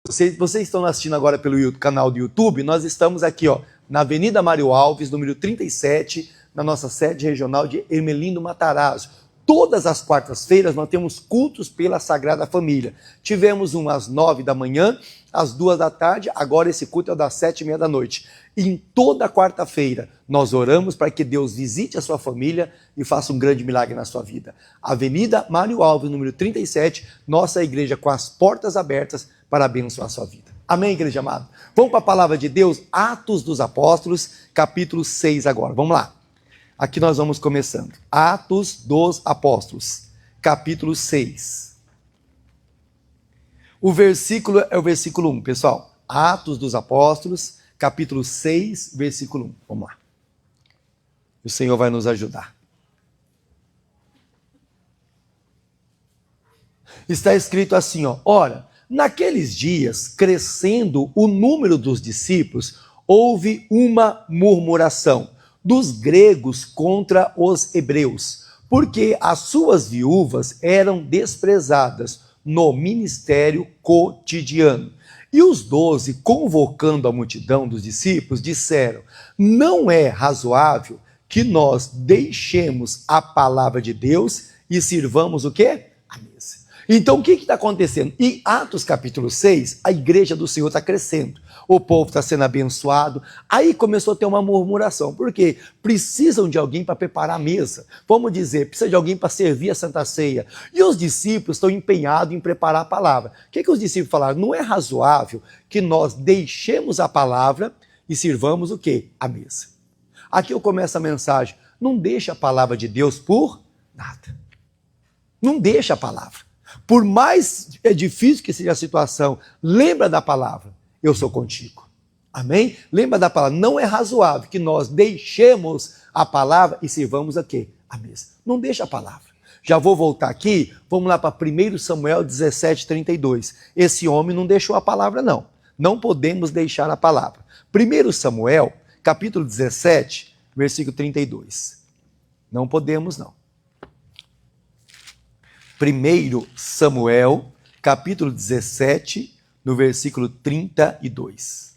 Vocês estão assistindo agora pelo canal do YouTube, nós estamos aqui, na Avenida Mário Alves, número 37, na nossa sede regional de Ermelino Matarazzo. Todas as quartas-feiras nós temos cultos pela Sagrada Família. Tivemos um às 9 da manhã, às 2 da tarde, agora esse culto é das 7h30 da noite. E em toda quarta-feira nós oramos para que Deus visite a sua família e faça um grande milagre na sua vida. Avenida Mário Alves, número 37, nossa igreja com as portas abertas para abençoar a sua vida. Amém, igreja amada? Vamos para a palavra de Deus, Atos dos Apóstolos, capítulo 6 agora. Vamos lá. Aqui nós vamos começando. Atos dos Apóstolos, capítulo 6. O versículo é o versículo 1, pessoal. Atos dos Apóstolos, capítulo 6, versículo 1. Vamos lá. O Senhor vai nos ajudar. Está escrito assim, ora, naqueles dias, crescendo o número dos discípulos, houve uma murmuração dos gregos contra os hebreus, porque as suas viúvas eram desprezadas no ministério cotidiano. E os 12, convocando a multidão dos discípulos, disseram: não é razoável que nós deixemos a palavra de Deus e sirvamos o quê? A mesa. Então, o que está acontecendo? Em Atos capítulo 6, a igreja do Senhor está crescendo. O povo está sendo abençoado. Aí começou a ter uma murmuração. Por quê? Precisam de alguém para preparar a mesa. Vamos dizer, precisa de alguém para servir a Santa Ceia. E os discípulos estão empenhados em preparar a palavra. O que os discípulos falaram? Não é razoável que nós deixemos a palavra e sirvamos o quê? A mesa. Aqui eu começo a mensagem. Não deixa a palavra de Deus por nada. Não deixa a palavra. Por mais difícil que seja a situação, lembra da palavra. Eu sou contigo. Amém? Lembra da palavra. Não é razoável que nós deixemos a palavra e sirvamos a quê? A mesa. Não deixa a palavra. Já vou voltar aqui. Vamos lá para 1 Samuel 17:32. Esse homem não deixou a palavra, não. Não podemos deixar a palavra. 1 Samuel, capítulo 17, versículo 32. Não podemos, não. 1 Samuel, capítulo 17, no versículo 32.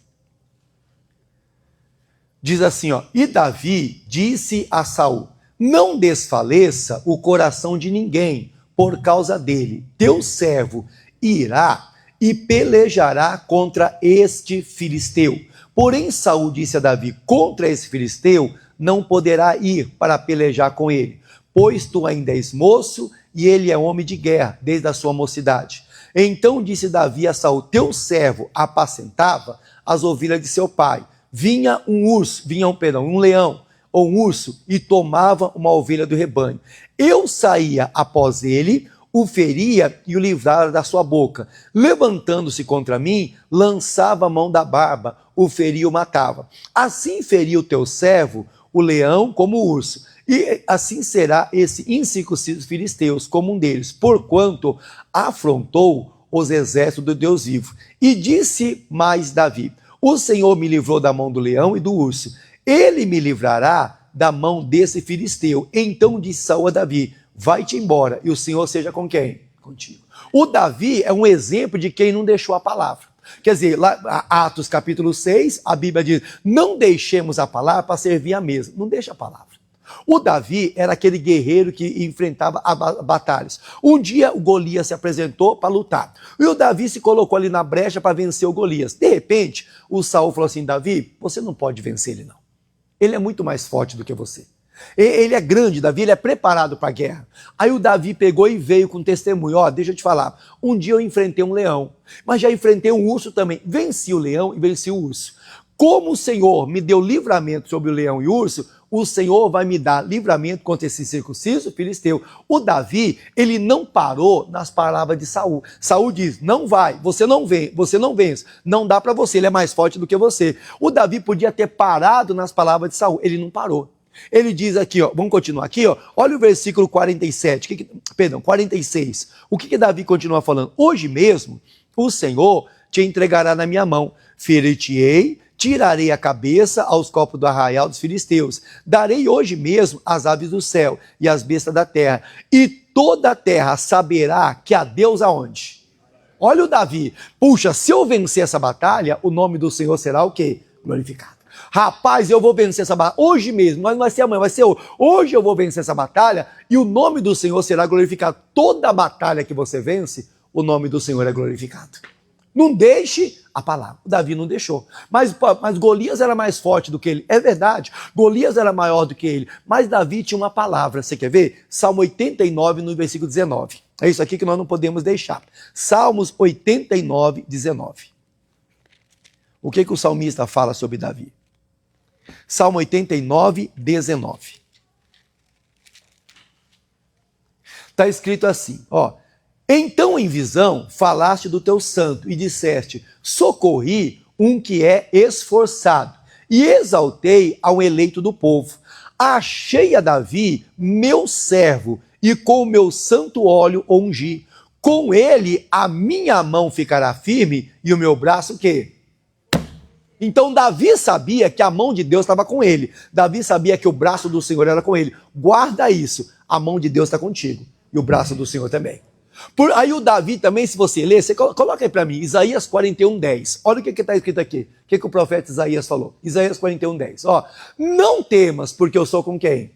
Diz assim, e Davi disse a Saul: não desfaleça o coração de ninguém por causa dele. Teu servo irá e pelejará contra este filisteu. Porém Saul disse a Davi: contra esse filisteu não poderá ir para pelejar com ele, pois tu ainda és moço e ele é homem de guerra desde a sua mocidade. Então disse Davi a Saul: teu servo apacentava as ovelhas de seu pai. Vinha um leão ou um urso e tomava uma ovelha do rebanho. Eu saía após ele, o feria e o livrara da sua boca. Levantando-se contra mim, lançava a mão da barba, o feria e o matava. Assim feria o teu servo, o leão como o urso. E assim será esse incircunciso filisteus como um deles, porquanto afrontou os exércitos do Deus vivo. E disse mais Davi: o Senhor me livrou da mão do leão e do urso, ele me livrará da mão desse filisteu. Então disse Saul a Davi: vai-te embora, e o Senhor seja com quem? Contigo. O Davi é um exemplo de quem não deixou a palavra. Quer dizer, lá, Atos capítulo 6, a Bíblia diz: não deixemos a palavra para servir a mesa. Não deixa a palavra. O Davi era aquele guerreiro que enfrentava batalhas. Um dia o Golias se apresentou para lutar. E o Davi se colocou ali na brecha para vencer o Golias. De repente, o Saul falou assim: Davi, você não pode vencer ele não. Ele é muito mais forte do que você. Ele é grande, Davi, ele é preparado para a guerra. Aí o Davi pegou e veio com testemunho. Deixa eu te falar. Um dia eu enfrentei um leão, mas já enfrentei um urso também. Venci o leão e venci o urso. Como o Senhor me deu livramento sobre o leão e o urso, o Senhor vai me dar livramento contra esse circunciso filisteu. O Davi, ele não parou nas palavras de Saul. Saul diz: não vai, você não vence, não dá para você, ele é mais forte do que você. O Davi podia ter parado nas palavras de Saul, ele não parou. Ele diz aqui, vamos continuar aqui, olha o versículo 46. O que Davi continua falando? Hoje mesmo o Senhor te entregará na minha mão, ferir-te-ei, tirarei a cabeça aos corpos do arraial dos filisteus, darei hoje mesmo as aves do céu e as bestas da terra, e toda a terra saberá que há Deus aonde? Olha o Davi. Puxa, se eu vencer essa batalha, o nome do Senhor será o quê? Glorificado. Rapaz, eu vou vencer essa batalha hoje mesmo, mas não vai ser amanhã, vai ser hoje. Hoje eu vou vencer essa batalha e o nome do Senhor será glorificado. Toda batalha que você vence, o nome do Senhor é glorificado. Não deixe a palavra. O Davi não deixou. Mas Golias era mais forte do que ele. É verdade. Golias era maior do que ele. Mas Davi tinha uma palavra. Você quer ver? Salmo 89, no versículo 19. É isso aqui que nós não podemos deixar. Salmos 89, 19. O que o salmista fala sobre Davi? Salmo 89, 19. Está escrito assim, ó. Então, em visão, falaste do teu santo e disseste, socorri um que é esforçado e exaltei ao eleito do povo. Achei a Davi, meu servo, e com o meu santo óleo o ungi. Com ele a minha mão ficará firme e o meu braço o quê? Então Davi sabia que a mão de Deus estava com ele. Davi sabia que o braço do Senhor era com ele. Guarda isso, a mão de Deus está contigo e o braço do Senhor também. Aí o Davi também, se você ler, você coloca aí para mim, Isaías 41, 10. Olha o que está escrito aqui. O que o profeta Isaías falou? Isaías 41, 10. Ó, não temas, porque eu sou com quem?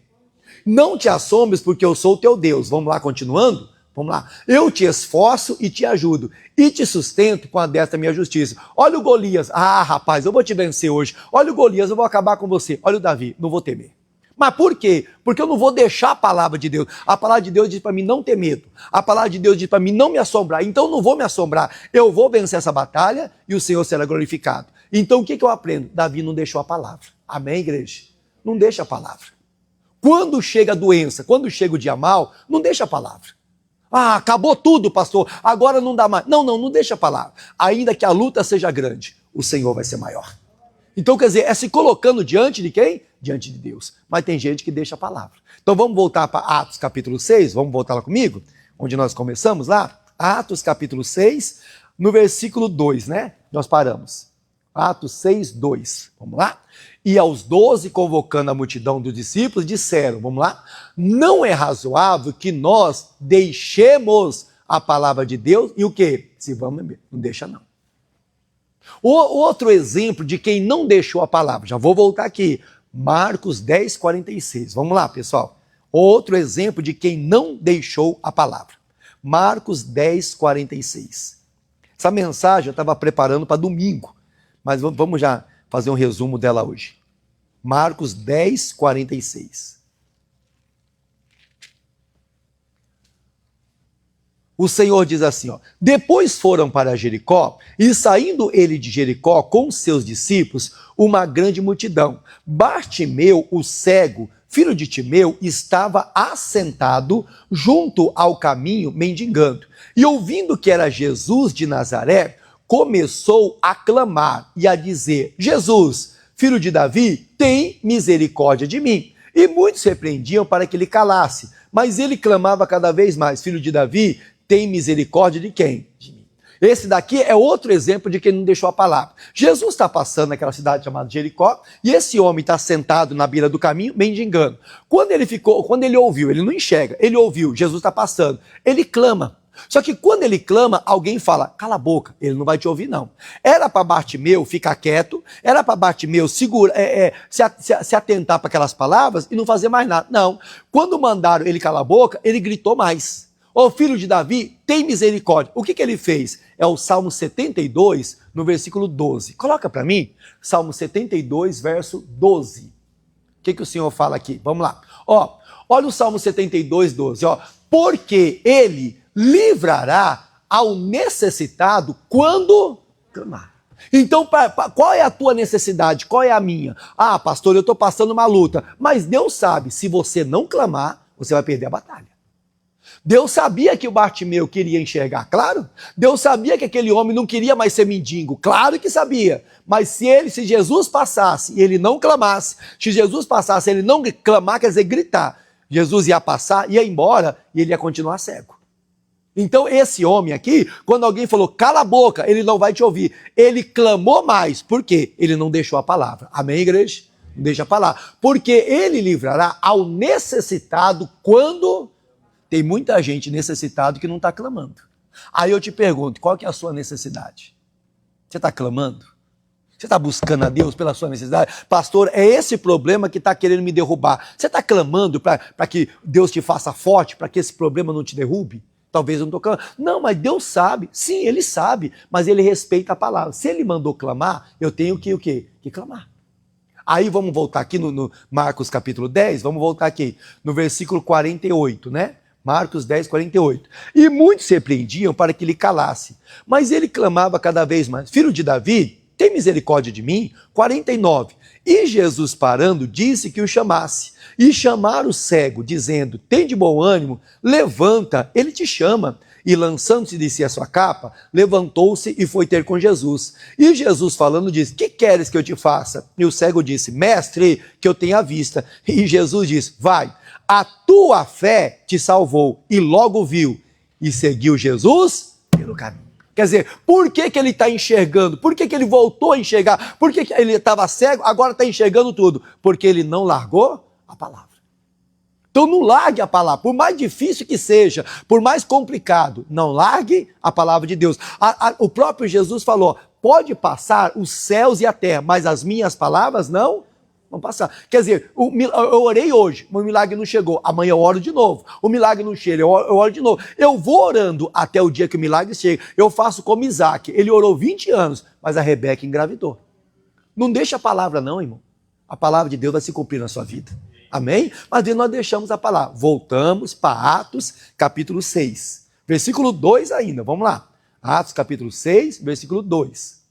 Não te assombres, porque eu sou o teu Deus. Vamos lá, continuando? Vamos lá. Eu te esforço e te ajudo, e te sustento com a destra minha justiça. Olha o Golias. Ah, rapaz, eu vou te vencer hoje. Olha o Golias, eu vou acabar com você. Olha o Davi, não vou temer. Mas por quê? Porque eu não vou deixar a palavra de Deus. A palavra de Deus diz para mim não ter medo. A palavra de Deus diz para mim não me assombrar. Então eu não vou me assombrar. Eu vou vencer essa batalha e o Senhor será glorificado. Então o que eu aprendo? Davi não deixou a palavra. Amém, igreja? Não deixa a palavra. Quando chega a doença, quando chega o dia mal, não deixa a palavra. Ah, acabou tudo, pastor. Agora não dá mais. Não deixa a palavra. Ainda que a luta seja grande, o Senhor vai ser maior. Então, quer dizer, é se colocando diante de quem? Diante de Deus. Mas tem gente que deixa a palavra. Então vamos voltar para Atos capítulo 6, vamos voltar lá comigo, onde nós começamos lá. Atos capítulo 6, no versículo 2, né? Nós paramos. Atos 6, 2. Vamos lá? E aos 12, convocando a multidão dos discípulos, disseram, vamos lá? Não é razoável que nós deixemos a palavra de Deus e o quê? Se vamos beber. Não deixa não. Outro exemplo de quem não deixou a palavra, já vou voltar aqui, Marcos 10, 46. Vamos lá, pessoal. Outro exemplo de quem não deixou a palavra. Marcos 10, 46. Essa mensagem eu estava preparando para domingo, mas vamos já fazer um resumo dela hoje. Marcos 10, 46. O Senhor diz assim, ó, depois foram para Jericó, e saindo ele de Jericó com seus discípulos, uma grande multidão. Bartimeu, o cego, filho de Timeu, estava assentado junto ao caminho, mendigando. E ouvindo que era Jesus de Nazaré, começou a clamar e a dizer, Jesus, filho de Davi, tem misericórdia de mim. E muitos repreendiam para que ele calasse, mas ele clamava cada vez mais, filho de Davi, tem misericórdia de quem? De mim. Esse daqui é outro exemplo de quem não deixou a palavra. Jesus está passando naquela cidade chamada Jericó, e esse homem está sentado na beira do caminho, mendigando. Quando ele ouviu, ele não enxerga, ele ouviu, Jesus está passando, ele clama. Só que quando ele clama, alguém fala, cala a boca, ele não vai te ouvir não. Era para Bartimeu ficar quieto, era para Bartimeu se atentar para aquelas palavras e não fazer mais nada. Não, quando mandaram ele calar a boca, ele gritou mais. Ô filho de Davi, tem misericórdia. O que ele fez? É o Salmo 72, no versículo 12. Coloca para mim, Salmo 72, verso 12. O que o Senhor fala aqui? Vamos lá. Ó, olha o Salmo 72, 12. Ó, porque ele livrará ao necessitado quando clamar. Então, qual é a tua necessidade? Qual é a minha? Ah, pastor, eu estou passando uma luta. Mas Deus sabe, se você não clamar, você vai perder a batalha. Deus sabia que o Bartimeu queria enxergar, claro. Deus sabia que aquele homem não queria mais ser mendigo, claro que sabia. Mas se Jesus passasse e ele não clamasse, se Jesus passasse e ele não clamar, quer dizer gritar, Jesus ia passar, ia embora e ele ia continuar cego. Então esse homem aqui, quando alguém falou cala a boca, ele não vai te ouvir. Ele clamou mais, por quê? Ele não deixou a palavra. Amém, igreja? Não deixa a palavra. Porque ele livrará ao necessitado quando... Tem muita gente necessitada que não está clamando. Aí eu te pergunto, qual que é a sua necessidade? Você está clamando? Você está buscando a Deus pela sua necessidade? Pastor, é esse problema que está querendo me derrubar. Você está clamando para que Deus te faça forte, para que esse problema não te derrube? Talvez eu não estou clamando. Não, mas Deus sabe. Sim, Ele sabe, mas Ele respeita a palavra. Se Ele mandou clamar, eu tenho que o quê? Que clamar. Aí vamos voltar aqui no Marcos capítulo 10, vamos voltar aqui no versículo 48, né? Marcos 10, 48. E muitos se repreendiam para que ele calasse, mas ele clamava cada vez mais: Filho de Davi, tem misericórdia de mim? 49. E Jesus, parando, disse que o chamasse. E chamaram o cego, dizendo: tem de bom ânimo, levanta, ele te chama. E lançando-se de si a sua capa, levantou-se e foi ter com Jesus. E Jesus falando disse: que queres que eu te faça? E o cego disse: mestre, que eu tenha vista. E Jesus disse: vai, a tua fé te salvou. E logo viu e seguiu Jesus pelo caminho. Quer dizer, por que ele está enxergando? Por que ele voltou a enxergar? Por que ele estava cego, agora está enxergando tudo? Porque ele não largou a palavra. Então não largue a palavra, por mais difícil que seja, por mais complicado, não largue a palavra de Deus. O próprio Jesus falou: pode passar os céus e a terra, mas as minhas palavras não vão passar. Quer dizer, eu orei hoje, o milagre não chegou, amanhã eu oro de novo, o milagre não chega, eu oro de novo. Eu vou orando até o dia que o milagre chega. Eu faço como Isaac, ele orou 20 anos, mas a Rebeca engravidou. Não deixa a palavra não, irmão. A palavra de Deus vai se cumprir na sua vida. Amém? Mas nós deixamos a palavra. Voltamos para Atos, capítulo 6. Versículo 2 ainda. Vamos lá. Atos, capítulo 6, versículo 2.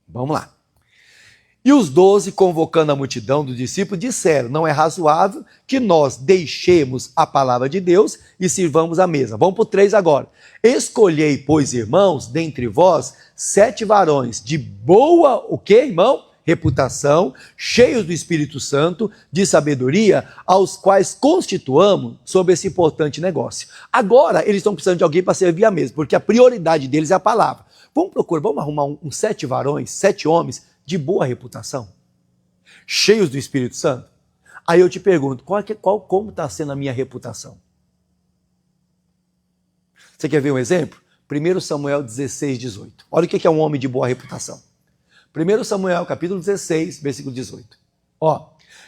Vamos lá. E os 12, convocando a multidão dos discípulos, disseram: não é razoável que nós deixemos a palavra de Deus e sirvamos a mesa. Vamos para o 3 agora. Escolhei, pois, irmãos, dentre vós, 7 varões de boa, o quê, irmão? Reputação, cheios do Espírito Santo, de sabedoria, aos quais constituamos sobre esse importante negócio. Agora, eles estão precisando de alguém para servir a mesa, porque a prioridade deles é a palavra. Vamos arrumar uns 7 varões, 7 homens de boa reputação, cheios do Espírito Santo. Aí eu te pergunto, como está sendo a minha reputação? Você quer ver um exemplo? 1 Samuel 16, 18. Olha o que é um homem de boa reputação. 1 Samuel, capítulo 16, versículo 18.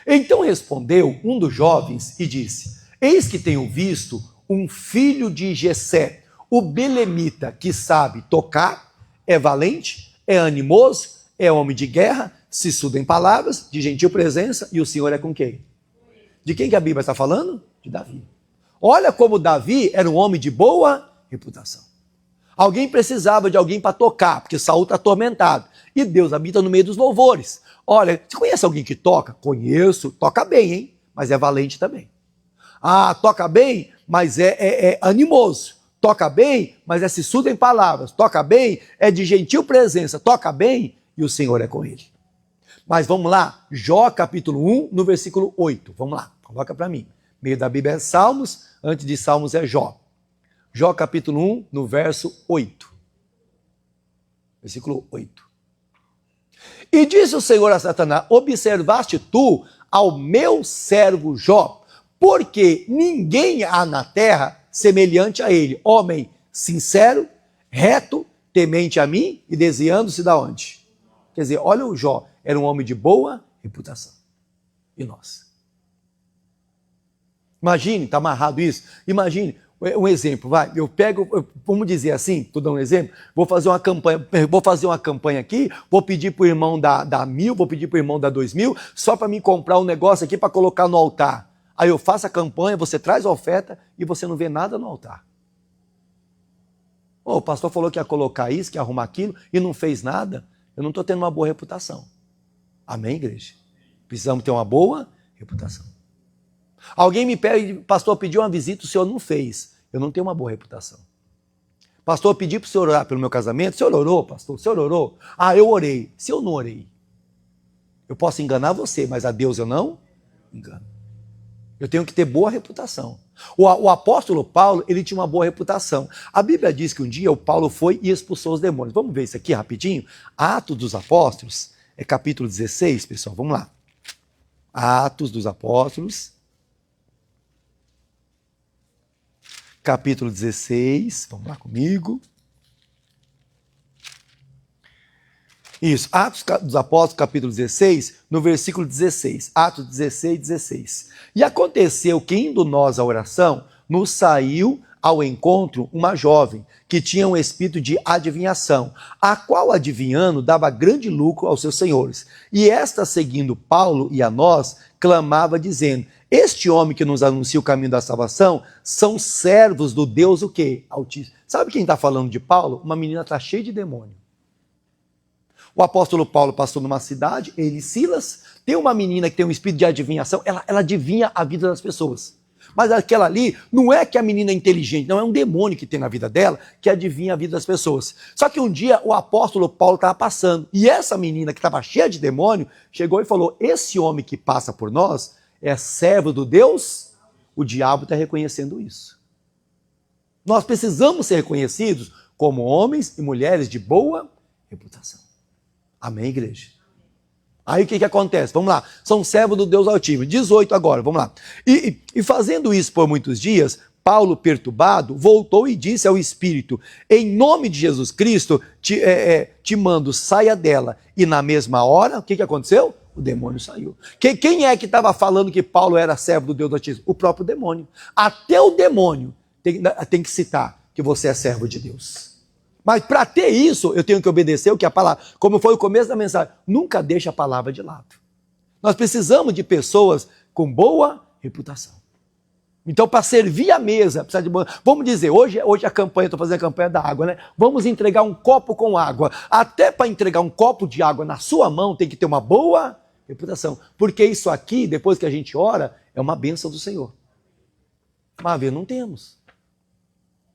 Então respondeu um dos jovens e disse: eis que tenho visto um filho de Jessé, o belemita, que sabe tocar, é valente, é animoso, é homem de guerra, se estuda em palavras, de gentil presença, e o Senhor é com quem? De quem que a Bíblia está falando? De Davi. Olha como Davi era um homem de boa reputação. Alguém precisava de alguém para tocar, porque Saul está atormentado. E Deus habita no meio dos louvores. Olha, você conhece alguém que toca? Conheço, toca bem, hein? Mas é valente também. Ah, toca bem, mas é animoso. Toca bem, mas é sisudo em palavras. Toca bem, é de gentil presença. Toca bem, e o Senhor é com ele. Mas vamos lá, Jó capítulo 1, no versículo 8. Vamos lá, coloca para mim. Meio da Bíblia é Salmos, antes de Salmos é Jó. Jó capítulo 1, no verso 8. Versículo 8. E disse o Senhor a Satanás: observaste tu ao meu servo Jó, porque ninguém há na terra semelhante a ele, homem sincero, reto, temente a mim e desviando-se da onde? Quer dizer, olha o Jó, era um homem de boa reputação. E nós? Imagine, está amarrado isso? Imagine, um exemplo, vai, vamos dizer assim, estou dando um exemplo, vou fazer uma campanha aqui, vou pedir para o irmão da 1.000, vou pedir para o irmão da 2.000, só para mim comprar um negócio aqui para colocar no altar. Aí eu faço a campanha, você traz a oferta e você não vê nada no altar. O pastor falou que ia colocar isso, que ia arrumar aquilo e não fez nada. Eu não estou tendo uma boa reputação. Amém, igreja? Precisamos ter uma boa reputação. Alguém me pede, pastor, pediu uma visita, o senhor não fez. Eu não tenho uma boa reputação. Pastor, eu pedi para o senhor orar pelo meu casamento. O senhor orou, pastor? O senhor orou? Ah, eu orei. Se eu não orei, eu posso enganar você, mas a Deus eu não engano. Eu tenho que ter boa reputação. O apóstolo Paulo, ele tinha uma boa reputação. A Bíblia diz que um dia o Paulo foi e expulsou os demônios. Vamos ver isso aqui rapidinho? Atos dos Apóstolos, é capítulo 16, pessoal, vamos lá. Atos dos Apóstolos, capítulo 16, vamos lá comigo. Isso, Atos dos Apóstolos, capítulo 16, no versículo 16. Atos 16, 16. E aconteceu que, indo nós à oração, nos saiu ao encontro uma jovem, que tinha um espírito de adivinhação, a qual, adivinhando, dava grande lucro aos seus senhores. E esta, seguindo Paulo e a nós, clamava, dizendo: este homem que nos anuncia o caminho da salvação são servos do Deus o quê? Altíssimo. Sabe quem está falando de Paulo? Uma menina está cheia de demônio. O apóstolo Paulo passou numa cidade, ele e Silas, tem uma menina que tem um espírito de adivinhação, ela adivinha a vida das pessoas. Mas aquela ali, não é que a menina é inteligente, não, é um demônio que tem na vida dela, que adivinha a vida das pessoas. Só que um dia o apóstolo Paulo estava passando, e essa menina que estava cheia de demônio, chegou e falou: esse homem que passa por nós é servo do Deus? O diabo está reconhecendo isso. Nós precisamos ser reconhecidos como homens e mulheres de boa reputação. Amém, igreja? Aí o que acontece? Vamos lá. São servos do Deus Altíssimo. 18 agora, vamos lá. E fazendo isso por muitos dias, Paulo, perturbado, voltou e disse ao Espírito: em nome de Jesus Cristo, te mando, saia dela. E na mesma hora, o que aconteceu? O demônio saiu. Quem é que estava falando que Paulo era servo do Deus Altíssimo? O próprio demônio. Até o demônio tem que citar que você é servo de Deus. Mas para ter isso, eu tenho que obedecer o que a palavra, como foi o começo da mensagem, nunca deixe a palavra de lado. Nós precisamos de pessoas com boa reputação. Então, para servir a mesa, precisa de boa... Vamos dizer, hoje a campanha, estou fazendo a campanha da água, né? Vamos entregar um copo com água. Até para entregar um copo de água na sua mão, tem que ter uma boa reputação. Porque isso aqui, depois que a gente ora, é uma bênção do Senhor. Mas não temos.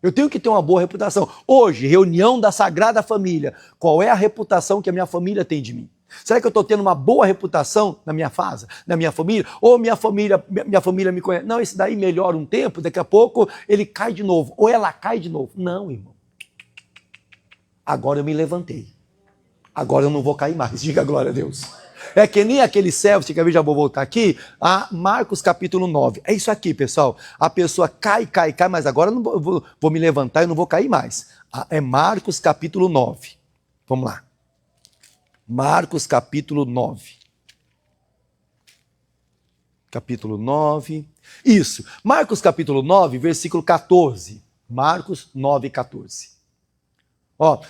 Eu tenho que ter uma boa reputação. Hoje, reunião da Sagrada Família. Qual é a reputação que a minha família tem de mim? Será que eu estou tendo uma boa reputação na minha casa, na minha família? Ou minha família me conhece? Não, esse daí melhora um tempo, daqui a pouco ele cai de novo. Ou ela cai de novo. Não, irmão. Agora eu me levantei. Agora eu não vou cair mais. Diga glória a Deus. É que nem aquele servo, você quer ver, já vou voltar aqui, a Marcos capítulo 9. É isso aqui, pessoal. A pessoa cai, mas agora eu não vou me levantar e não vou cair mais. É Marcos capítulo 9. Vamos lá. Marcos capítulo 9. Capítulo 9. Isso. Marcos capítulo 9, versículo 14. Marcos 9, 14. Ó.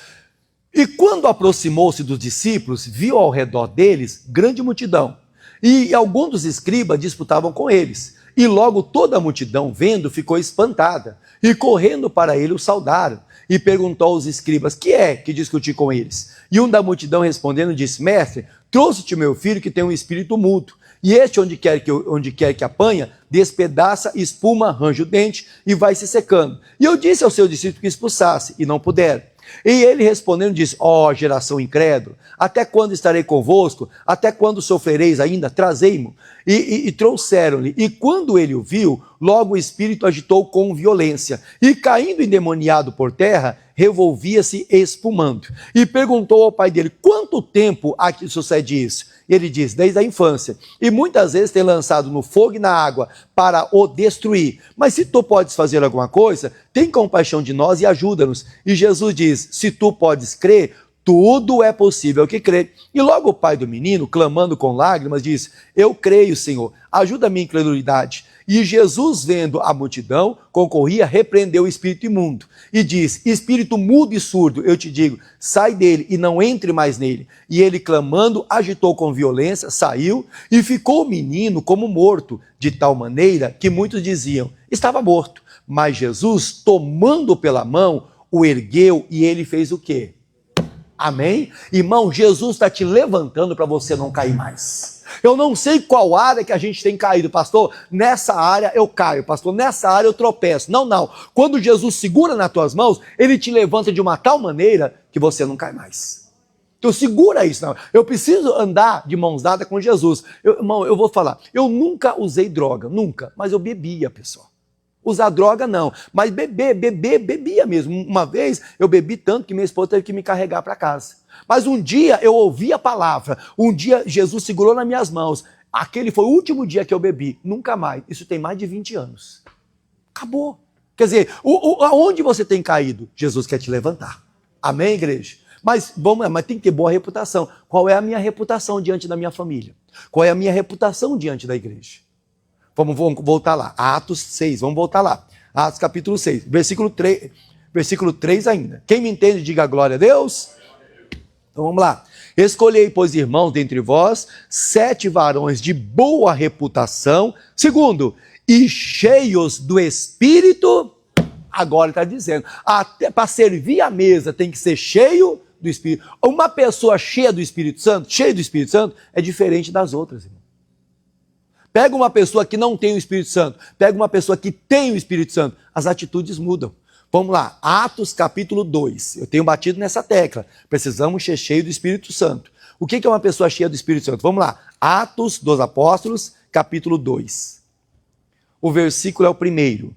E quando aproximou-se dos discípulos, viu ao redor deles grande multidão. E alguns dos escribas disputavam com eles. E logo toda a multidão, vendo, ficou espantada. E correndo para ele o saudaram. E perguntou aos escribas: que é que discutir com eles? E um da multidão respondendo disse: mestre, trouxe-te meu filho que tem um espírito mudo. E este, onde quer que apanha, despedaça, espuma, arranja o dente e vai se secando. E eu disse ao seu discípulo que expulsasse, e não puderam. E ele respondendo disse: ó geração incrédula, até quando estarei convosco? Até quando sofrereis ainda? Trazei-mo. E trouxeram-lhe. E quando ele o viu, logo o espírito agitou com violência. E caindo endemoniado por terra, revolvia-se espumando. E perguntou ao pai dele: quanto tempo há que sucede isso? Ele diz: desde a infância. E muitas vezes tem lançado no fogo e na água para o destruir. Mas se tu podes fazer alguma coisa, tem compaixão de nós e ajuda-nos. E Jesus diz: se tu podes crer, tudo é possível que crê. E logo o pai do menino, clamando com lágrimas, diz: eu creio, Senhor, ajuda a minha incredulidade. E Jesus, vendo a multidão, concorria, repreendeu o espírito imundo. E diz: espírito mudo e surdo, eu te digo, sai dele e não entre mais nele. E ele, clamando, agitou com violência, saiu, e ficou o menino como morto, de tal maneira que muitos diziam: estava morto. Mas Jesus, tomando-o pela mão, o ergueu e ele fez o quê? Amém? Irmão, Jesus está te levantando para você não cair mais. Eu não sei qual área que a gente tem caído, pastor. Nessa área eu caio, pastor. Nessa área eu tropeço. Não. Quando Jesus segura nas tuas mãos, ele te levanta de uma tal maneira que você não cai mais. Então segura isso. Não. Eu preciso andar de mãos dadas com Jesus. Irmão, eu vou falar. Eu nunca usei droga, nunca. Mas eu bebia, pessoal. Usar droga não, mas bebia mesmo. Uma vez eu bebi tanto que minha esposa teve que me carregar para casa. Mas um dia eu ouvi a palavra, um dia Jesus segurou nas minhas mãos. Aquele foi o último dia que eu bebi, nunca mais. Isso tem mais de 20 anos. Acabou. Quer dizer, aonde você tem caído? Jesus quer te levantar. Amém, igreja? Mas tem que ter boa reputação. Qual é a minha reputação diante da minha família? Qual é a minha reputação diante da igreja? Vamos voltar lá. Atos 6, vamos voltar lá. Atos capítulo 6, versículo 3 ainda. Quem me entende, diga glória a Deus. Então vamos lá. Escolhei, pois, irmãos, dentre vós, 7 varões de boa reputação. Segundo, e cheios do Espírito. Agora está dizendo, até para servir a mesa tem que ser cheio do Espírito. Uma pessoa cheia do Espírito Santo, é diferente das outras, irmão. Pega uma pessoa que não tem o Espírito Santo, pega uma pessoa que tem o Espírito Santo, as atitudes mudam. Vamos lá, Atos capítulo 2. Eu tenho batido nessa tecla. Precisamos ser cheios do Espírito Santo. O que é uma pessoa cheia do Espírito Santo? Vamos lá, Atos dos Apóstolos, capítulo 2. O versículo é o 1º.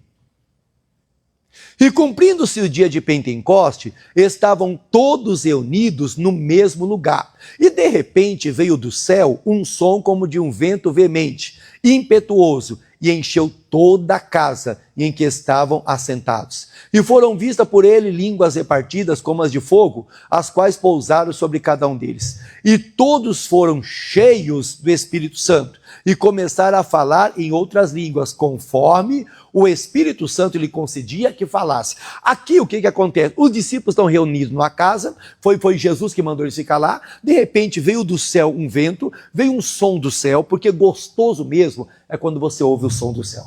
E cumprindo-se o dia de Pentecoste, estavam todos reunidos no mesmo lugar. E de repente veio do céu um som como de um vento veemente, impetuoso, e encheu toda a casa em que estavam assentados. E foram vistas por ele línguas repartidas como as de fogo, as quais pousaram sobre cada um deles. E todos foram cheios do Espírito Santo, e começaram a falar em outras línguas, conforme o Espírito Santo lhe concedia que falasse. Aqui o que acontece? Os discípulos estão reunidos numa casa, foi Jesus que mandou eles ficar lá, de repente veio do céu um vento, veio um som do céu, porque gostoso mesmo é quando você ouve o som do céu.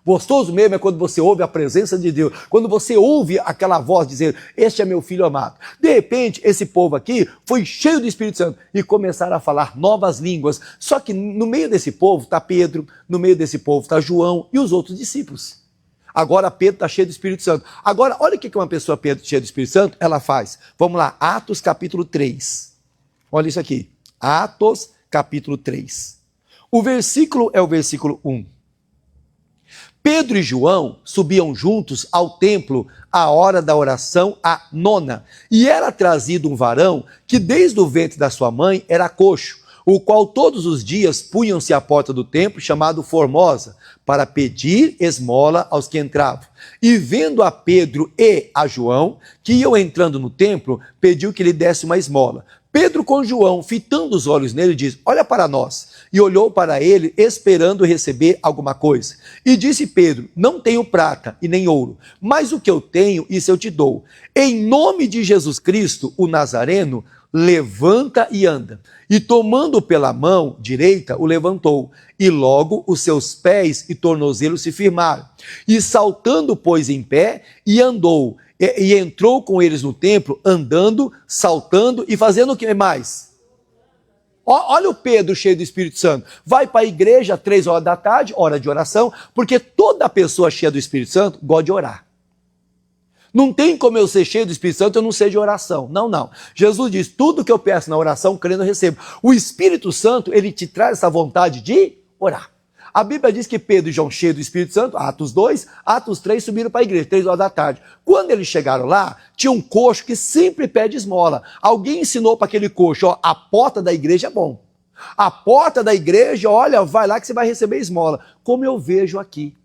Gostoso mesmo é quando você ouve a presença de Deus, quando você ouve aquela voz dizer, este é meu filho amado. De repente, esse povo aqui foi cheio do Espírito Santo e começaram a falar novas línguas. Só que no meio desse povo está Pedro, no meio desse povo está João e os outros discípulos. Agora Pedro está cheio do Espírito Santo. Agora, olha o que uma pessoa cheia do Espírito Santo, ela faz. Vamos lá, Atos capítulo 3. Olha isso aqui, Atos capítulo 3. O versículo é o versículo 1. Pedro e João subiam juntos ao templo à hora da oração, a 9ª, e era trazido um varão que desde o ventre da sua mãe era coxo, o qual todos os dias punham-se à porta do templo, chamado Formosa, para pedir esmola aos que entravam. E vendo a Pedro e a João, que iam entrando no templo, pediu que lhe desse uma esmola. Pedro com João, fitando os olhos nele, diz, olha para nós. E olhou para ele, esperando receber alguma coisa. E disse Pedro, não tenho prata e nem ouro, mas o que eu tenho, isso eu te dou. Em nome de Jesus Cristo, o Nazareno, levanta e anda. E tomando pela mão direita, o levantou. E logo os seus pés e tornozelos se firmaram. E saltando, pois, em pé, e andou. E entrou com eles no templo, andando, saltando e fazendo o que mais? Olha o Pedro cheio do Espírito Santo. Vai para a igreja 3 horas da tarde, hora de oração, porque toda pessoa cheia do Espírito Santo gosta de orar. Não tem como eu ser cheio do Espírito Santo e eu não ser de oração. Não. Jesus diz, tudo que eu peço na oração, crendo eu recebo. O Espírito Santo, ele te traz essa vontade de orar. A Bíblia diz que Pedro e João, cheios do Espírito Santo, Atos 2, Atos 3, subiram para a igreja, 3 horas da tarde. Quando eles chegaram lá, tinha um coxo que sempre pede esmola. Alguém ensinou para aquele coxo, ó, a porta da igreja é bom. A porta da igreja, olha, vai lá que você vai receber esmola. Como eu vejo aqui.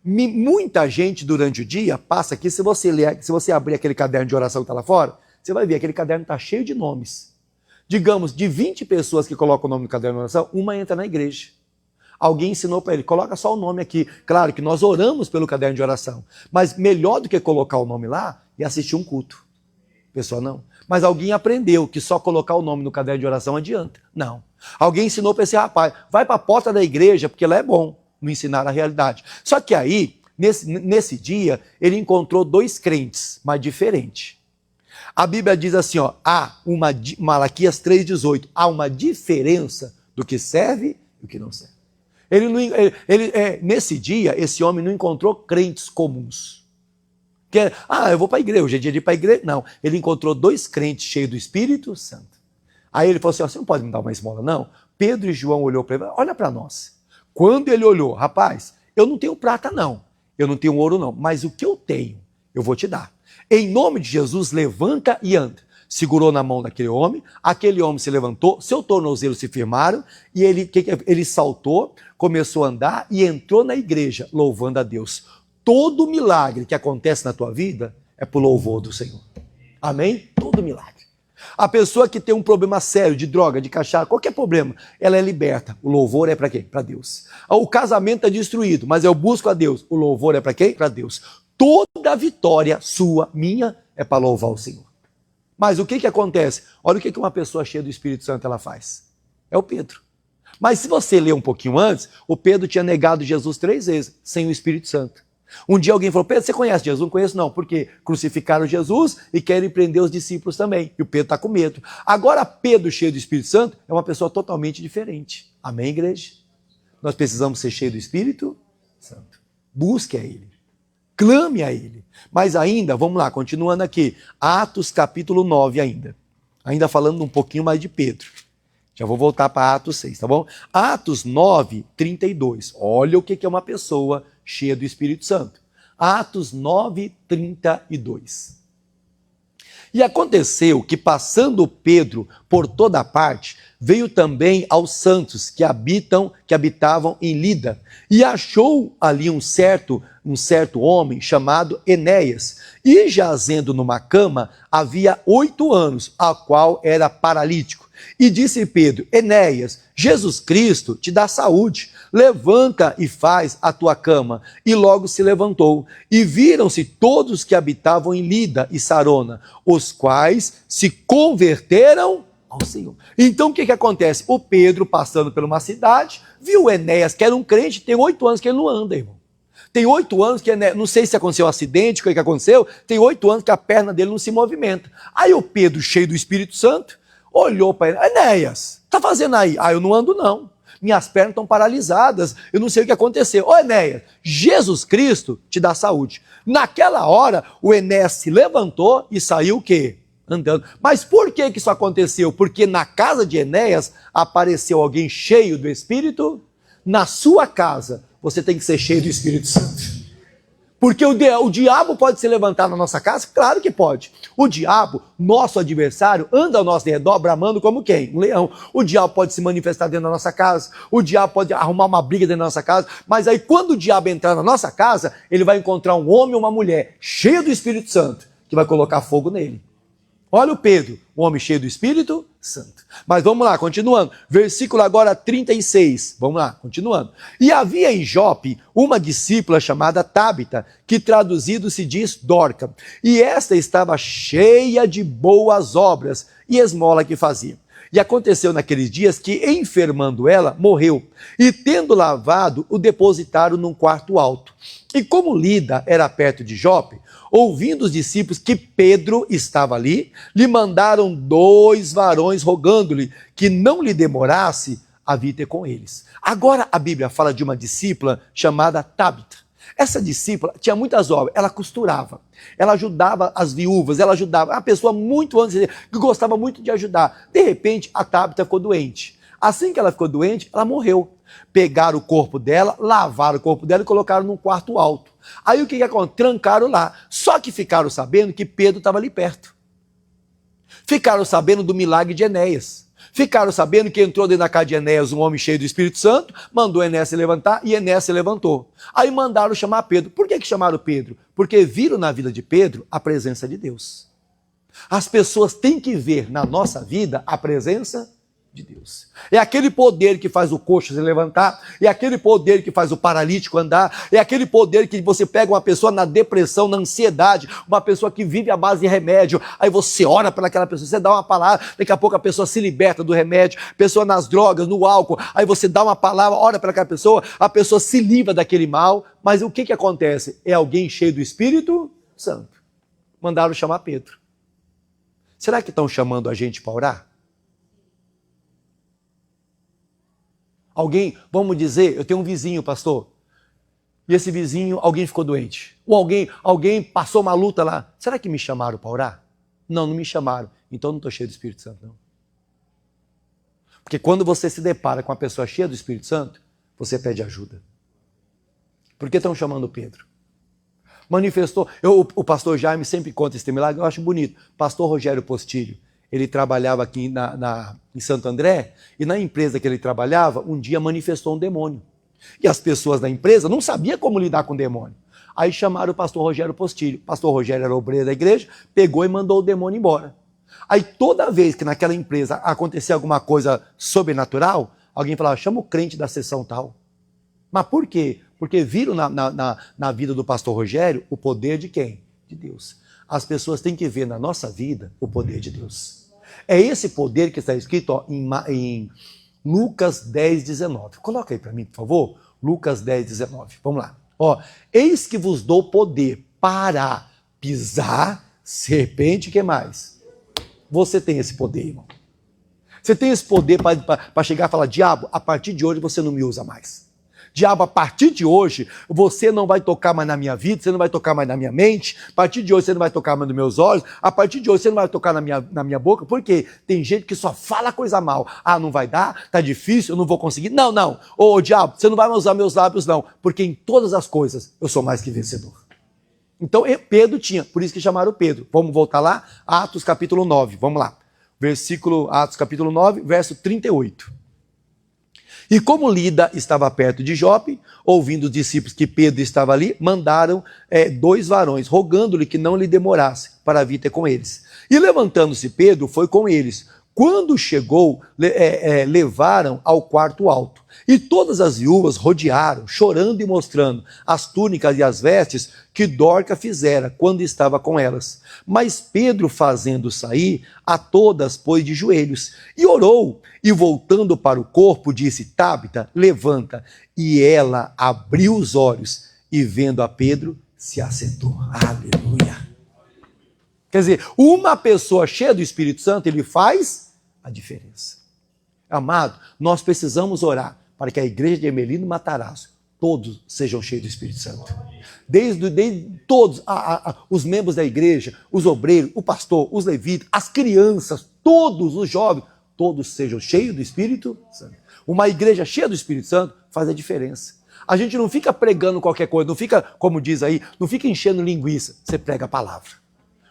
Muita gente durante o dia passa aqui, se você abrir aquele caderno de oração que está lá fora, você vai ver, aquele caderno está cheio de nomes. Digamos, de 20 pessoas que colocam o nome no caderno de oração, uma entra na igreja. Alguém ensinou para ele, coloca só o nome aqui. Claro que nós oramos pelo caderno de oração, mas melhor do que colocar o nome lá é assistir um culto. Pessoal, não. Mas alguém aprendeu que só colocar o nome no caderno de oração adianta. Não. Alguém ensinou para esse rapaz, vai para a porta da igreja, porque lá é bom, não ensinar a realidade. Só que aí, nesse dia, ele encontrou 2 crentes, mas diferentes. A Bíblia diz assim, ó, Malaquias 3,18, há uma diferença do que serve e o que não serve. Nesse dia, esse homem não encontrou crentes comuns. Eu vou para a igreja, hoje é dia de ir para a igreja. Não, ele encontrou 2 crentes cheios do Espírito Santo. Aí ele falou assim, você não pode me dar uma esmola, não? Pedro e João olhou para ele, olha para nós. Quando ele olhou, rapaz, eu não tenho prata não, eu não tenho ouro não, mas o que eu tenho, eu vou te dar. Em nome de Jesus, levanta e anda. Segurou na mão daquele homem, aquele homem se levantou, seu tornozelo se firmaram, e ele saltou, começou a andar e entrou na igreja, louvando a Deus. todo milagre que acontece na tua vida é por louvor do Senhor. Amém? Todo milagre. A pessoa que tem um problema sério de droga, de cachaça, qualquer problema, ela é liberta. O louvor é para quem? Para Deus. O casamento é destruído, mas eu busco a Deus. O louvor é para quem? Para Deus. Toda vitória sua, minha, é para louvar o Senhor. Mas o que acontece? Olha o que uma pessoa cheia do Espírito Santo ela faz. É o Pedro. Mas se você ler um pouquinho antes, o Pedro tinha negado Jesus 3 vezes, sem o Espírito Santo. Um dia alguém falou, Pedro, você conhece Jesus? Não conheço não, porque crucificaram Jesus e querem prender os discípulos também. E o Pedro está com medo. Agora Pedro, cheio do Espírito Santo, é uma pessoa totalmente diferente. Amém, igreja? Nós precisamos ser cheios do Espírito Santo. Busque a Ele. Clame a Ele. Mas ainda, vamos lá, continuando aqui. Atos capítulo 9 ainda. Ainda falando um pouquinho mais de Pedro. Já vou voltar para Atos 6, tá bom? Atos 9, 32. Olha o que é uma pessoa cheia do Espírito Santo. Atos 9, 32. E aconteceu que, passando Pedro por toda parte, veio também aos santos que habitavam em Lida, e achou ali um certo homem chamado Enéas, e jazendo numa cama havia 8 anos, a qual era paralítico. E disse Pedro, Enéas, Jesus Cristo te dá saúde, levanta e faz a tua cama. E logo se levantou, e viram-se todos que habitavam em Lida e Sarona, os quais se converteram ao Senhor. Então o que acontece? O Pedro, passando por uma cidade, viu o Enéas, que era um crente, tem 8 anos que ele não anda, irmão. Tem 8 anos que, não sei se aconteceu um acidente, o que aconteceu, tem 8 anos que a perna dele não se movimenta. Aí o Pedro, cheio do Espírito Santo, olhou para ele, Enéas, tá fazendo aí? Eu não ando não, minhas pernas estão paralisadas, eu não sei o que aconteceu. Enéas, Jesus Cristo te dá saúde. Naquela hora, o Enéas se levantou e saiu o quê? Andando. Mas por que isso aconteceu? Porque na casa de Enéas apareceu alguém cheio do Espírito. Na sua casa, você tem que ser cheio do Espírito Santo. Porque o diabo pode se levantar na nossa casa? Claro que pode. O diabo, nosso adversário, anda ao nosso redor bramando como quem? Um leão. O diabo pode se manifestar dentro da nossa casa. O diabo pode arrumar uma briga dentro da nossa casa. Mas aí quando o diabo entrar na nossa casa, ele vai encontrar um homem ou uma mulher cheio do Espírito Santo, que vai colocar fogo nele. Olha o Pedro, um homem cheio do Espírito Santo. Mas vamos lá, continuando. Versículo agora 36. Vamos lá, continuando. E havia em Jope uma discípula chamada Tábita, que traduzido se diz Dorca. E esta estava cheia de boas obras e esmola que fazia. E aconteceu naqueles dias que, enfermando ela, morreu. E tendo lavado, o depositaram num quarto alto. E como Lida era perto de Jope, ouvindo os discípulos que Pedro estava ali, lhe mandaram 2 varões rogando-lhe que não lhe demorasse a vir ter com eles. Agora a Bíblia fala de uma discípula chamada Tábita. Essa discípula tinha muitas obras, ela costurava, ela ajudava as viúvas, ela ajudava, uma pessoa muito antes, que gostava muito de ajudar. De repente, a Tábita ficou doente. Assim que ela ficou doente, ela morreu. Pegaram o corpo dela, lavaram o corpo dela e colocaram num quarto alto. Aí o que aconteceu? Trancaram lá. Só que ficaram sabendo que Pedro estava ali perto. Ficaram sabendo do milagre de Enéas. Ficaram sabendo que entrou dentro da casa de Enéas um homem cheio do Espírito Santo, mandou Enéas se levantar e Enéas se levantou. Aí mandaram chamar Pedro. Por que chamaram Pedro? Porque viram na vida de Pedro a presença de Deus. As pessoas têm que ver na nossa vida a presença de Deus. É aquele poder que faz o coxo se levantar, é aquele poder que faz o paralítico andar, é aquele poder que você pega uma pessoa na depressão, na ansiedade, uma pessoa que vive à base de remédio, aí você ora para aquela pessoa, você dá uma palavra, daqui a pouco a pessoa se liberta do remédio, pessoa nas drogas, no álcool, aí você dá uma palavra, ora para aquela pessoa, a pessoa se livra daquele mal, mas o que acontece? É alguém cheio do Espírito Santo. Mandaram chamar Pedro. Será que estão chamando a gente para orar? Alguém, vamos dizer, eu tenho um vizinho, pastor, e esse vizinho, alguém ficou doente. Ou alguém passou uma luta lá. Será que me chamaram para orar? Não, não me chamaram. Então não estou cheio do Espírito Santo, não. Porque quando você se depara com uma pessoa cheia do Espírito Santo, você pede ajuda. Por que estão chamando Pedro? Manifestou, o pastor Jaime sempre conta esse milagre, eu acho bonito. Pastor Rogério Postilho. Ele trabalhava aqui em Santo André, e na empresa que ele trabalhava, um dia manifestou um demônio. E as pessoas da empresa não sabiam como lidar com o demônio. Aí chamaram o pastor Rogério Postilho. O pastor Rogério era obreiro da igreja, pegou e mandou o demônio embora. Aí toda vez que naquela empresa acontecia alguma coisa sobrenatural, alguém falava, chama o crente da sessão tal. Mas por quê? Porque viram na vida do pastor Rogério o poder de quem? De Deus. As pessoas têm que ver na nossa vida o poder de Deus. É esse poder que está escrito ó, em Lucas 10, 19. Coloca aí para mim, por favor. Lucas 10, 19. Vamos lá. Ó, eis que vos dou poder para pisar serpente, o que mais? Você tem esse poder, irmão. Você tem esse poder para chegar e falar, diabo, a partir de hoje você não me usa mais. Diabo, a partir de hoje, você não vai tocar mais na minha vida, você não vai tocar mais na minha mente, a partir de hoje você não vai tocar mais nos meus olhos, a partir de hoje você não vai tocar na minha boca, porque tem gente que só fala coisa mal. Ah, não vai dar? Tá difícil, eu não vou conseguir. Não, não. Ô, diabo, você não vai mais usar meus lábios, não, porque em todas as coisas eu sou mais que vencedor. Então, Pedro tinha, por isso que chamaram Pedro. Vamos voltar lá? Atos capítulo 9, vamos lá. Atos capítulo 9, verso 38. E como Lida estava perto de Jope, ouvindo os discípulos que Pedro estava ali, mandaram 2 varões, rogando-lhe que não lhe demorasse para vir ter com eles. E levantando-se Pedro, foi com eles. Quando chegou, levaram ao quarto alto. E todas as viúvas rodearam, chorando e mostrando as túnicas e as vestes que Dorca fizera quando estava com elas. Mas Pedro, fazendo sair, a todas pôs de joelhos e orou. E voltando para o corpo, disse, Tábita, levanta. E ela abriu os olhos e vendo a Pedro, se assentou. Aleluia. Quer dizer, uma pessoa cheia do Espírito Santo, ele faz a diferença. Amado, nós precisamos orar para que a igreja de Ermelino Matarazzo, todos sejam cheios do Espírito Santo. Desde todos os membros da igreja, os obreiros, o pastor, os levitas, as crianças, todos os jovens, todos sejam cheios do Espírito Santo. Uma igreja cheia do Espírito Santo faz a diferença. A gente não fica pregando qualquer coisa, não fica, como diz aí, não fica enchendo linguiça, você prega a palavra.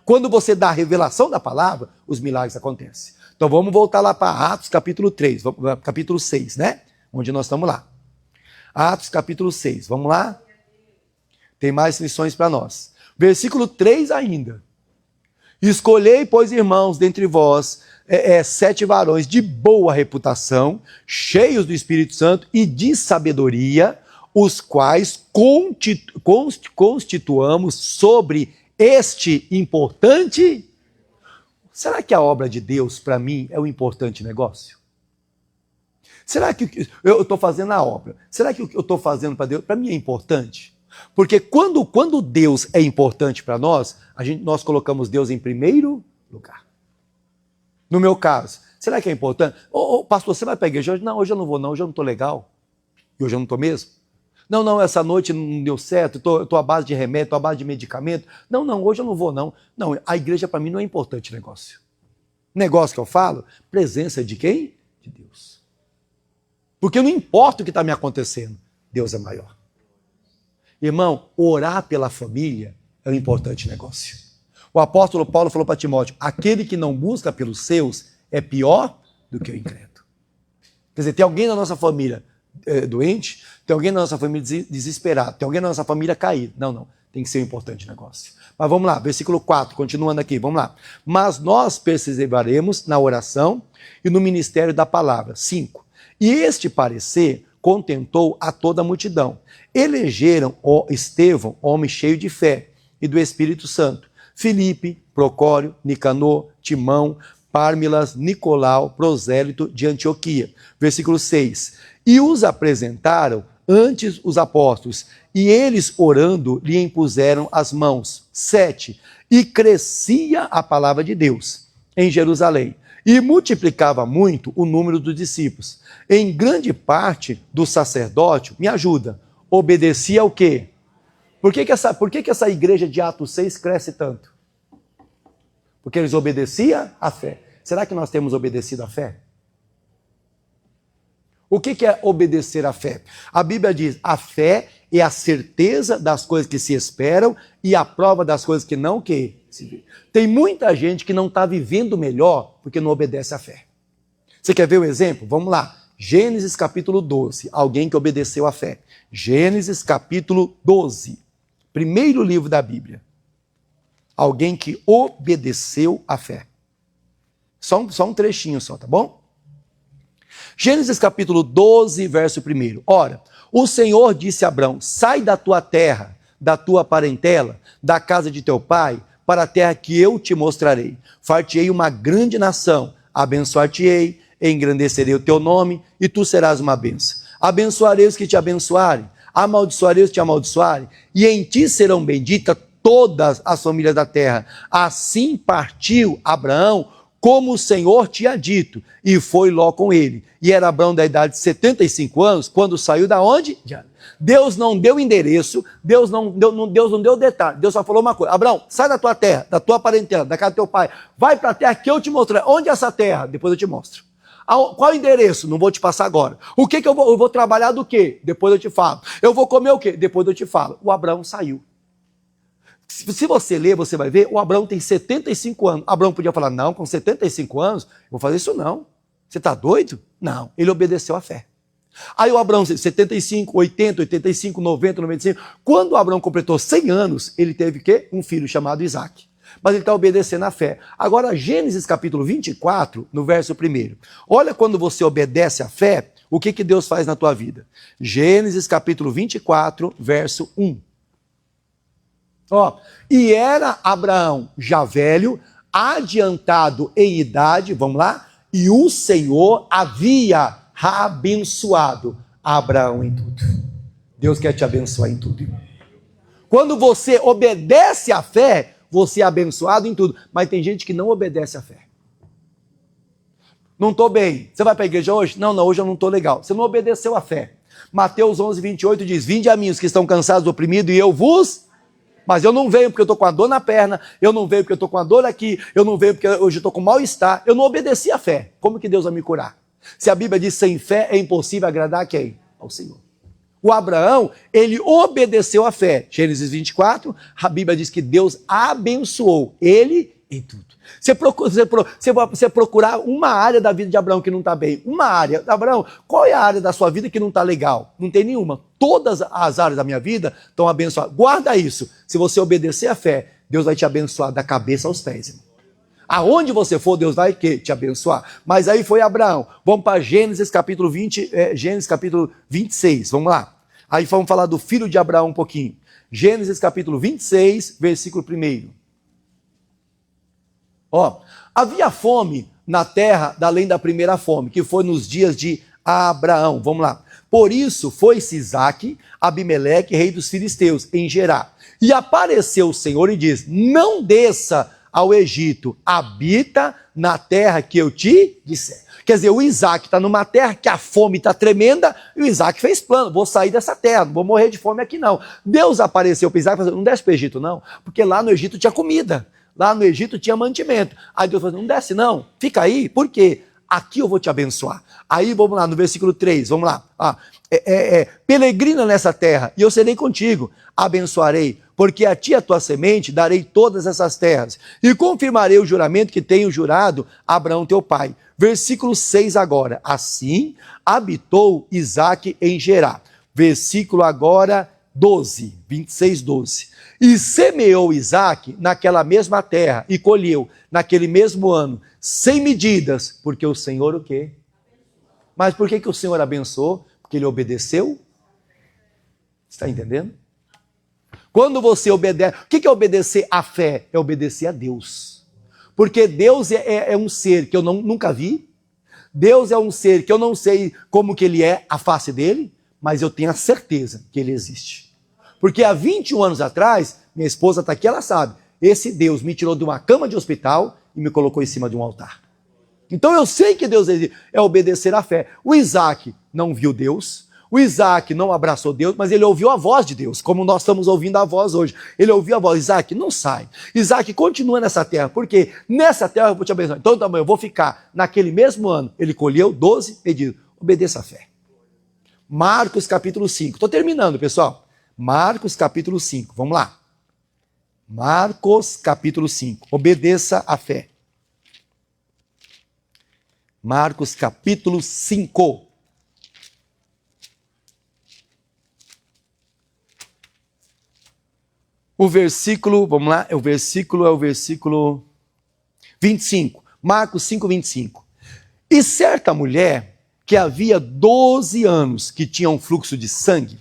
Quando você dá a revelação da palavra, os milagres acontecem. Então vamos voltar lá para Atos capítulo 3, capítulo 6, né? Onde nós estamos lá. Atos capítulo 6, vamos lá? Tem mais lições para nós. Versículo 3 ainda. Escolhei, pois, irmãos, dentre vós, 7 varões de boa reputação, cheios do Espírito Santo e de sabedoria, os quais constituamos sobre este importante. Será que a obra de Deus, para mim, é um importante negócio? Será que eu estou fazendo a obra? Será que o que eu estou fazendo para Deus, para mim, é importante? Porque quando Deus é importante para nós, nós colocamos Deus em primeiro lugar. No meu caso, será que é importante? Pastor, você vai para a igreja hoje? Não, hoje eu não vou não, hoje eu não estou legal. E hoje eu não estou mesmo? Não, essa noite não deu certo, estou à base de remédio, estou à base de medicamento. Não, hoje eu não vou não. Não, a igreja para mim não é importante negócio. Negócio que eu falo, presença de quem? De Deus. Porque não importa o que está me acontecendo, Deus é maior. Irmão, orar pela família é um importante negócio. O apóstolo Paulo falou para Timóteo, aquele que não busca pelos seus é pior do que o incrédulo. Quer dizer, tem alguém na nossa família doente, tem alguém na nossa família desesperado, tem alguém na nossa família caído. Não, tem que ser um importante negócio. Mas vamos lá, versículo 4, continuando aqui, vamos lá. Mas nós perseveraremos na oração e no ministério da palavra. 5. E este parecer contentou a toda a multidão. Elegeram Estevão, homem cheio de fé e do Espírito Santo, Filipe, Procório, Nicanor, Timão, Pármilas, Nicolau, prosélito de Antioquia. Versículo 6. E os apresentaram antes os apóstolos, e eles, orando, lhe impuseram as mãos. 7. E crescia a palavra de Deus em Jerusalém, e multiplicava muito o número dos discípulos. Em grande parte do sacerdócio, me ajuda, obedecia ao quê? Por que essa igreja de Atos 6 cresce tanto? Porque eles obedeciam à fé. Será que nós temos obedecido à fé? O que é obedecer à fé? A Bíblia diz, a fé é a certeza das coisas que se esperam e a prova das coisas que não se vê. Tem muita gente que não está vivendo melhor porque não obedece à fé. Você quer ver o exemplo? Vamos lá. Gênesis capítulo 12. Alguém que obedeceu à fé. Gênesis capítulo 12. Primeiro livro da Bíblia. Alguém que obedeceu à fé. Só um trechinho só, tá bom? Gênesis capítulo 12, verso 1. Ora, o Senhor disse a Abrão, sai da tua terra, da tua parentela, da casa de teu pai, para a terra que eu te mostrarei. Far-te-ei uma grande nação, abençoar-te-ei, engrandecerei o teu nome, e tu serás uma bênção. Abençoarei os que te abençoarem, amaldiçoarei os que te amaldiçoarem, e em ti serão benditas todas as famílias da terra. Assim partiu Abraão, como o Senhor tinha dito, e foi Ló com ele. E era Abraão da idade de 75 anos, quando saiu da onde? Deus não deu endereço, Deus não deu detalhe, Deus só falou uma coisa: Abraão, sai da tua terra, da tua parentela, da casa do teu pai, vai para a terra que eu te mostrarei. Onde é essa terra? Depois eu te mostro. Qual o endereço? Não vou te passar agora. O que eu vou trabalhar do quê? Depois eu te falo. Eu vou comer o quê? Depois eu te falo. O Abraão saiu. Se você ler, você vai ver, o Abraão tem 75 anos. Abraão podia falar, não, com 75 anos, eu vou fazer isso não. Você está doido? Não, ele obedeceu à fé. Aí o Abraão, 75, 80, 85, 90, 95. Quando o Abraão completou 100 anos, ele teve o quê? Um filho chamado Isaac. Mas ele está obedecendo à fé. Agora, Gênesis capítulo 24, no verso 1. Olha quando você obedece à fé, o que Deus faz na tua vida. Gênesis capítulo 24, verso 1. E era Abraão já velho, adiantado em idade, vamos lá, e o Senhor havia abençoado Abraão em tudo. Deus quer te abençoar em tudo. Quando você obedece à fé, você é abençoado em tudo. Mas tem gente que não obedece à fé. Não estou bem. Você vai para a igreja hoje? Não, hoje eu não estou legal. Você não obedeceu à fé. Mateus 11, 28 diz, vinde a mim os que estão cansados, oprimidos, e eu vos... Mas eu não venho porque eu estou com a dor na perna, eu não venho porque eu estou com a dor aqui, eu não venho porque hoje eu estou com mal-estar, eu não obedeci à fé. Como que Deus vai me curar? Se a Bíblia diz sem fé é impossível agradar a quem? Ao Senhor. O Abraão, ele obedeceu à fé. Gênesis 24, a Bíblia diz que Deus abençoou ele em tudo. Você procurar uma área da vida de Abraão que não está bem, uma área. Abraão, qual é a área da sua vida que não está legal? Não tem nenhuma. Todas as áreas da minha vida estão abençoadas. Guarda isso. Se você obedecer à fé, Deus vai te abençoar da cabeça aos pés, irmão. Aonde você for, Deus vai te abençoar. Mas aí foi Abraão. Vamos para Gênesis capítulo 26. Vamos lá. Aí vamos falar do filho de Abraão um pouquinho. Gênesis capítulo 26, versículo 1. Havia fome na terra, além da primeira fome, que foi nos dias de Abraão. Vamos lá. Por isso foi-se Isaque, Abimeleque, rei dos filisteus, em Gerar. E apareceu o Senhor e diz, não desça ao Egito, habita na terra que eu te disser. Quer dizer, o Isaac está numa terra que a fome está tremenda, e o Isaac fez plano, vou sair dessa terra, não vou morrer de fome aqui não. Deus apareceu para Isaac e falou, não desce para o Egito não, porque lá no Egito tinha comida, lá no Egito tinha mantimento. Aí Deus falou, não desce não, fica aí, por quê? Aqui eu vou te abençoar. Aí vamos lá, no versículo 3, vamos lá. Peregrina nessa terra, e eu serei contigo, abençoarei, porque a ti a tua semente darei todas essas terras, e confirmarei o juramento que tenho jurado a Abraão teu pai. Versículo 6 agora. Assim habitou Isaque em Gerar. Versículo agora 12, 26, 12. E semeou Isaque naquela mesma terra e colheu naquele mesmo ano, sem medidas, porque o Senhor o quê? Mas por que o Senhor abençoou? Porque ele obedeceu? Está entendendo? Quando você obedece, o que é obedecer à fé? É obedecer a Deus. Porque Deus é um ser que eu nunca vi, Deus é um ser que eu não sei como que ele é, a face dele, mas eu tenho a certeza que ele existe. Porque há 21 anos atrás, minha esposa está aqui, ela sabe, esse Deus me tirou de uma cama de hospital e me colocou em cima de um altar. Então eu sei que Deus existe, é obedecer à fé. O Isaac não viu Deus, o Isaac não abraçou Deus, mas ele ouviu a voz de Deus, como nós estamos ouvindo a voz hoje. Ele ouviu a voz, Isaac, não sai. Isaac continua nessa terra, porque nessa terra eu vou te abençoar. Então também eu vou ficar naquele mesmo ano. Ele colheu 12 pedidos. Obedeça à fé. Marcos capítulo 5. Estou terminando, pessoal. Marcos capítulo 5. Vamos lá. Marcos capítulo 5. Obedeça à fé. Marcos capítulo 5. o versículo, vamos lá, é o versículo 25. Marcos 5, 25. E certa mulher que havia 12 anos que tinha um fluxo de sangue,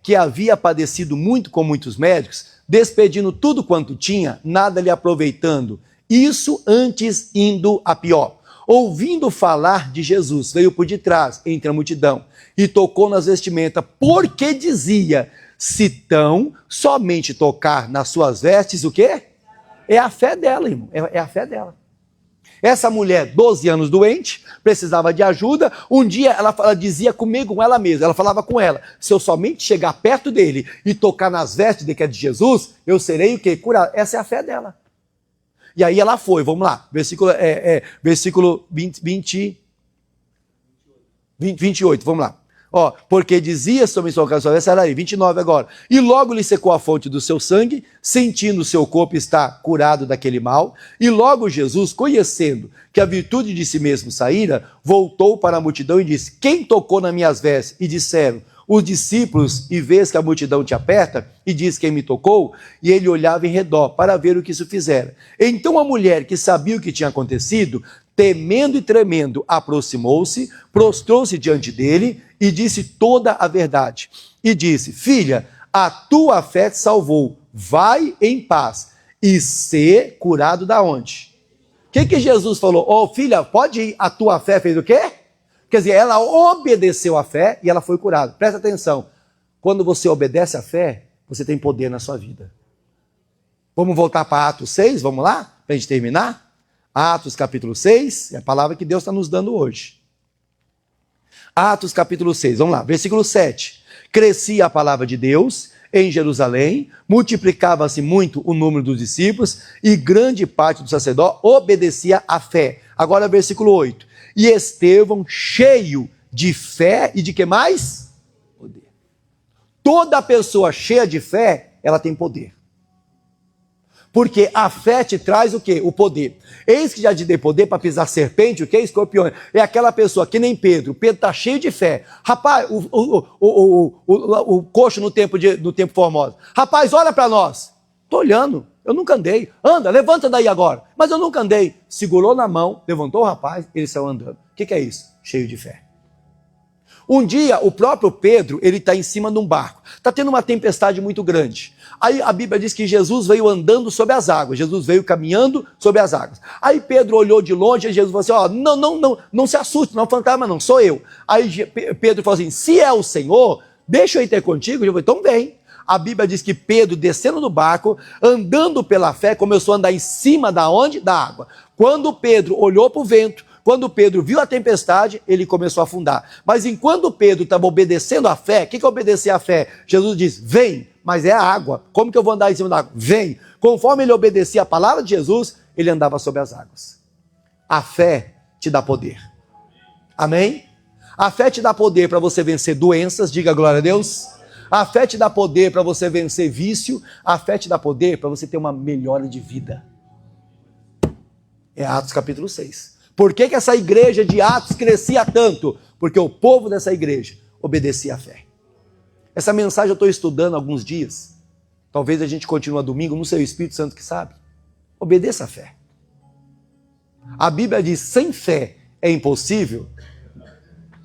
que havia padecido muito com muitos médicos, despedindo tudo quanto tinha, nada lhe aproveitando, isso antes indo a pior. Ouvindo falar de Jesus, veio por detrás, entre a multidão, e tocou nas vestimentas, porque dizia, se tão somente tocar nas suas vestes, o quê? É a fé dela, irmão, é a fé dela. Essa mulher, 12 anos doente, precisava de ajuda. Um dia ela dizia comigo, com ela mesma, ela falava com ela, se eu somente chegar perto dele e tocar nas vestes de que é de Jesus, eu serei o quê? Curado. Essa é a fé dela. E aí ela foi, vamos lá, versículo 28, vamos lá. Ó, porque dizia sobre sua casa, era aí, 29 agora. E logo lhe secou a fonte do seu sangue, sentindo o seu corpo estar curado daquele mal. E logo Jesus, conhecendo que a virtude de si mesmo saíra, voltou para a multidão e disse, quem tocou nas minhas vestes? E disseram, os discípulos, e vês que a multidão te aperta, e diz quem me tocou, e ele olhava em redor para ver o que isso fizera. Então a mulher que sabia o que tinha acontecido, temendo e tremendo, aproximou-se, prostrou-se diante dele e disse toda a verdade. E disse, filha, a tua fé te salvou, vai em paz e ser curado da onde? O que Jesus falou? Ó, filha, pode ir, a tua fé fez o quê? Quer dizer, ela obedeceu à fé e ela foi curada. Presta atenção, quando você obedece à fé, você tem poder na sua vida. Vamos voltar para Atos 6, vamos lá? Para a gente terminar? Atos capítulo 6, é a palavra que Deus está nos dando hoje. Atos capítulo 6, vamos lá, versículo 7. Crescia a palavra de Deus em Jerusalém, multiplicava-se muito o número dos discípulos e grande parte do sacerdócio obedecia à fé. Agora versículo 8. E Estevão cheio de fé e de que mais? Poder. Toda pessoa cheia de fé, ela tem poder. Porque a fé te traz o quê? O poder. Eis que já te dei poder para pisar serpente, o que? Escorpião. É aquela pessoa que nem Pedro. Pedro está cheio de fé. Rapaz, o coxo no tempo Formosa. Rapaz, olha para nós. Estou olhando. Eu nunca andei. Anda, levanta daí agora. Mas eu nunca andei. Segurou na mão, levantou o rapaz, ele saiu andando. O que é isso? Cheio de fé. Um dia, o próprio Pedro, ele está em cima de um barco. Está tendo uma tempestade muito grande. Aí a Bíblia diz que Jesus veio andando sobre as águas. Jesus veio caminhando sobre as águas. Aí Pedro olhou de longe e Jesus falou assim, não se assuste, não é um fantasma não, sou eu. Aí Pedro falou assim, se é o Senhor, deixa eu ir ter contigo. Eu falei, então vem. A Bíblia diz que Pedro, descendo do barco, andando pela fé, começou a andar em cima da onde? Da água. Quando Pedro olhou para o vento, quando Pedro viu a tempestade, ele começou a afundar. Mas enquanto Pedro estava obedecendo à fé, o que é obedecer à fé? Jesus diz, vem, mas é a água. Como que eu vou andar em cima da água? Vem. Conforme ele obedecia a palavra de Jesus, ele andava sobre as águas. A fé te dá poder. Amém? A fé te dá poder para você vencer doenças, diga glória a Deus. A fé te dá poder para você vencer vício. A fé te dá poder para você ter uma melhora de vida. É Atos capítulo 6. Por que essa igreja de Atos crescia tanto? Porque o povo dessa igreja obedecia à fé. Essa mensagem eu estou estudando há alguns dias. Talvez a gente continue domingo, não sei, o Espírito Santo que sabe. Obedeça à fé. A Bíblia diz, sem fé é impossível.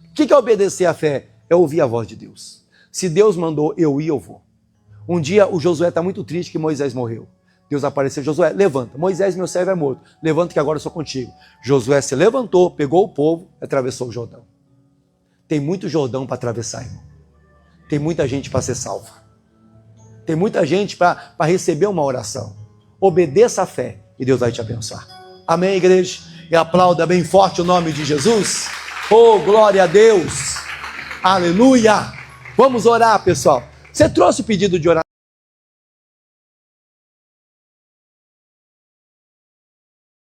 O que é obedecer à fé? É ouvir a voz de Deus. Se Deus mandou eu ir, eu vou. Um dia o Josué está muito triste que Moisés morreu. Deus apareceu, Josué, levanta. Moisés, meu servo, é morto. Levanta que agora eu sou contigo. Josué se levantou, pegou o povo e atravessou o Jordão. Tem muito Jordão para atravessar, irmão. Tem muita gente para ser salva. Tem muita gente para receber uma oração. Obedeça a fé e Deus vai te abençoar. Amém, igreja? E aplauda bem forte o nome de Jesus. Oh, glória a Deus. Aleluia. Vamos orar, pessoal. Você trouxe o pedido de oração?